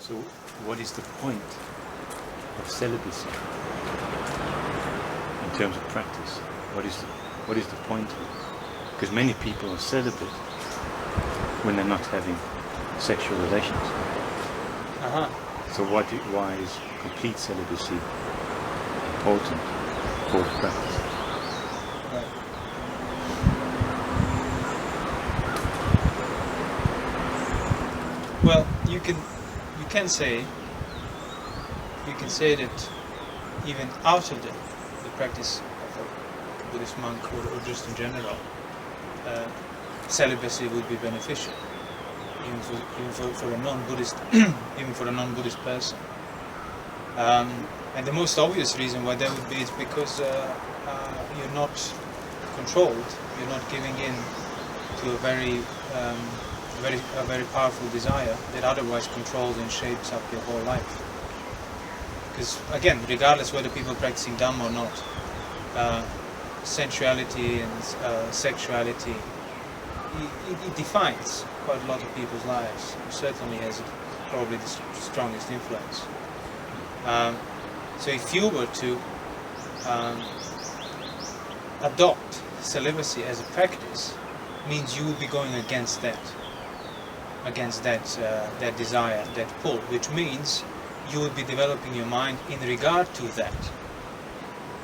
So, what is the point of celibacy in terms of practice? What is the point of it? Because many people are celibate when they're not having sexual relations. So why is complete celibacy important for the practice? Right. Well, you can say that even out of the practice of a Buddhist monk or just in general, celibacy would be beneficial, even for a non-Buddhist, even for a non-Buddhist person. And the most obvious reason why that would be is because you're not controlled, you're not giving in to a very powerful desire that otherwise controls and shapes up your whole life. Because again, regardless whether people are practicing Dhamma or not, sensuality and sexuality, it defines quite a lot of people's lives. It certainly has probably the strongest influence. So if you were to adopt celibacy as a practice, means you will be going against that desire, that pull, which means you will be developing your mind in regard to that.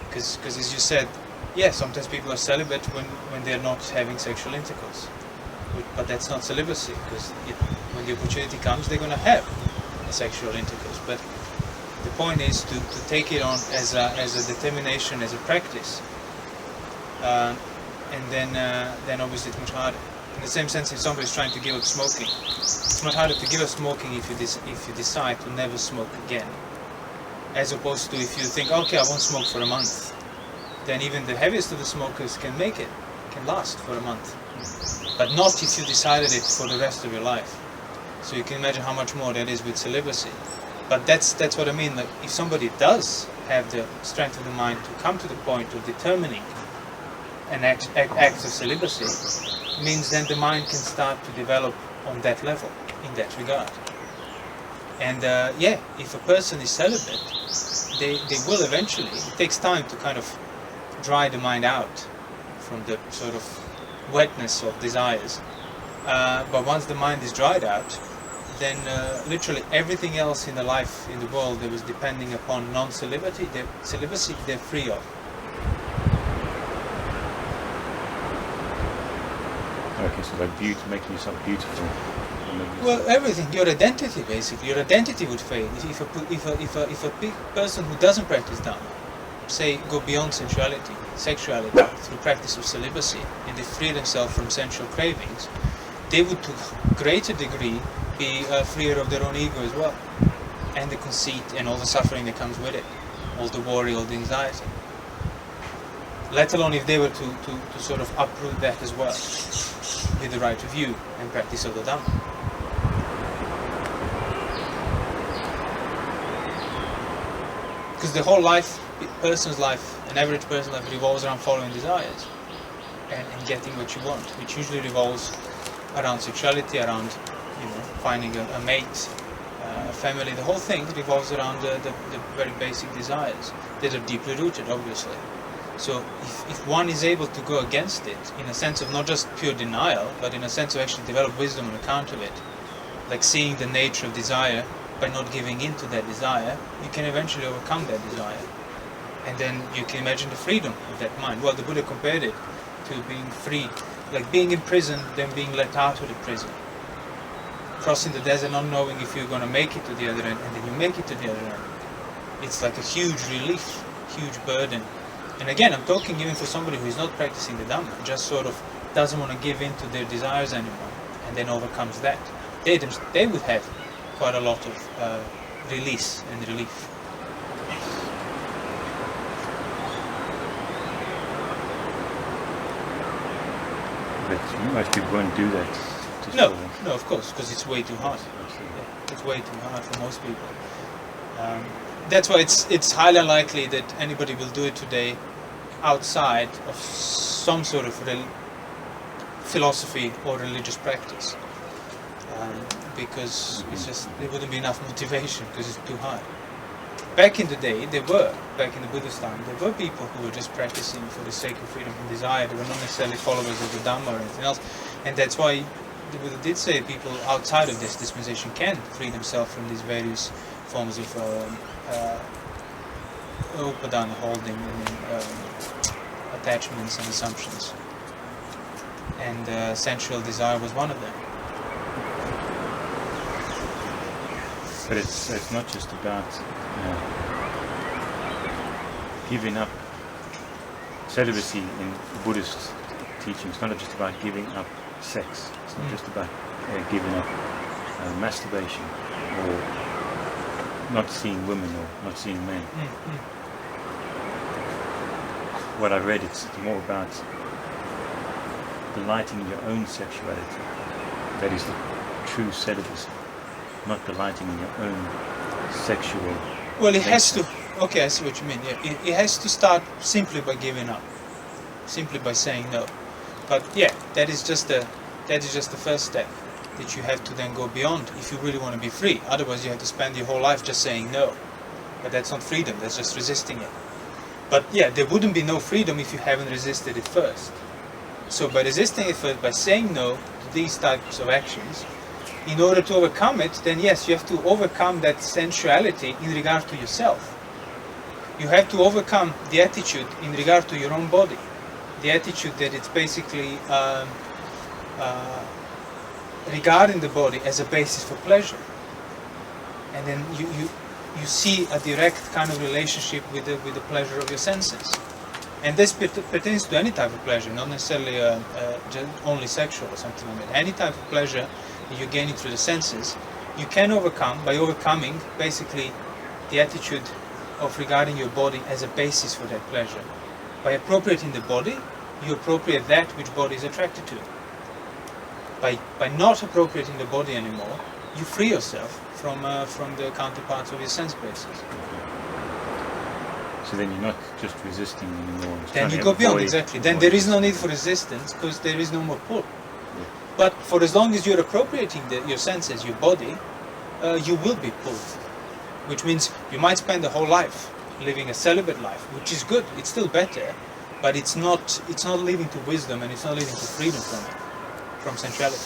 Because as you said, yes, sometimes people are celibate when they're not having sexual intercourse. But that's not celibacy, because when the opportunity comes, they're going to have a sexual intercourse. But the point is to take it on as a determination, as a practice. And then obviously it's much harder. In the same sense, if somebody's trying to give up smoking, it's much harder to give up smoking if you decide to never smoke again, as opposed to if you think, okay, I won't smoke for a month. Then even the heaviest of the smokers can last for a month, but not if you decided it for the rest of your life. So you can imagine how much more that is with celibacy. But that's what I mean. Like, if somebody does have the strength of the mind to come to the point of determining an act of celibacy, means then the mind can start to develop on that level, in that regard. And if a person is celibate, they will eventually, it takes time to kind of dry the mind out from the sort of wetness of desires. But once the mind is dried out, then literally everything else in the life, in the world that was depending upon non-celibacy, they're free of. Okay, so like making yourself beautiful. Well, everything, your identity basically, your identity would fade. If a big person who doesn't practice Dhamma, say go beyond sexuality through practice of celibacy, and they free themselves from sensual cravings, they would to a greater degree be freer of their own ego as well, and the conceit and all the suffering that comes with it, all the worry, all the anxiety. Let alone if they were to sort of uproot that as well, with the right view and practice of the Dhamma. Because the whole life, person's life, an average person's life revolves around following desires and getting what you want, which usually revolves around sexuality, around finding a mate, a family. The whole thing revolves around the very basic desires that are deeply rooted, obviously. So if one is able to go against it in a sense of not just pure denial, but in a sense of actually develop wisdom on account of it, like seeing the nature of desire by not giving in to that desire, you can eventually overcome that desire. And then you can imagine the freedom of that mind. Well, the Buddha compared it to being free, like being in prison, then being let out of the prison. Crossing the desert, not knowing if you're going to make it to the other end, and then you make it to the other end. It's like a huge relief, huge burden. And again, I'm talking even for somebody who is not practicing the Dhamma, just sort of doesn't want to give in to their desires anymore, and then overcomes that. They would have quite a lot of release and relief. But most people won't do that. No, of course, because it's way too hard. Yeah, it's way too hard for most people. That's why it's highly unlikely that anybody will do it today outside of some sort of philosophy or religious practice. because it's just there wouldn't be enough motivation because it's too hard. Back in the day, back in the Buddhist time, there were people who were just practicing for the sake of freedom from desire. They were not necessarily followers of the Dhamma or anything else, and that's why the Buddha did say people outside of this dispensation can free themselves from these various forms of upadana holding and attachments and assumptions. And sensual desire was one of them. But it's not just about giving up. Celibacy in Buddhist teaching is not just about giving up sex. It's not just about giving up masturbation or not seeing women or not seeing men. What I read, it's more about delighting in your own sexuality. That is the true celibacy, not delighting in your own sexual. Well, it has to. Okay, I see what you mean. Yeah, it has to start simply by giving up, simply by saying no. But yeah, that is just the first step that you have to then go beyond if you really want to be free. Otherwise, you have to spend your whole life just saying no. But that's not freedom. That's just resisting it. But yeah, there wouldn't be no freedom if you haven't resisted it first. So by resisting it first, by saying no to these types of actions, in order to overcome it, then yes, you have to overcome that sensuality in regard to yourself. You have to overcome the attitude in regard to your own body. The attitude that it's basically regarding the body as a basis for pleasure. And then you see a direct kind of relationship with the pleasure of your senses. And this pertains to any type of pleasure, not necessarily only sexual or something like that. Any type of pleasure that you're gaining through the senses, you can overcome by overcoming basically the attitude of regarding your body as a basis for that pleasure. By appropriating the body, you appropriate that which body is attracted to. By not appropriating the body anymore, you free yourself from the counterparts of your sense bases. So then you're not just resisting anymore. Then you go beyond, exactly. Then there is no need for resistance because there is no more pull. Yeah. But for as long as you're appropriating your senses, your body, you will be pulled. Which means you might spend the whole life living a celibate life, which is good. It's still better, but it's not leading to wisdom and it's not leading to freedom from sensuality.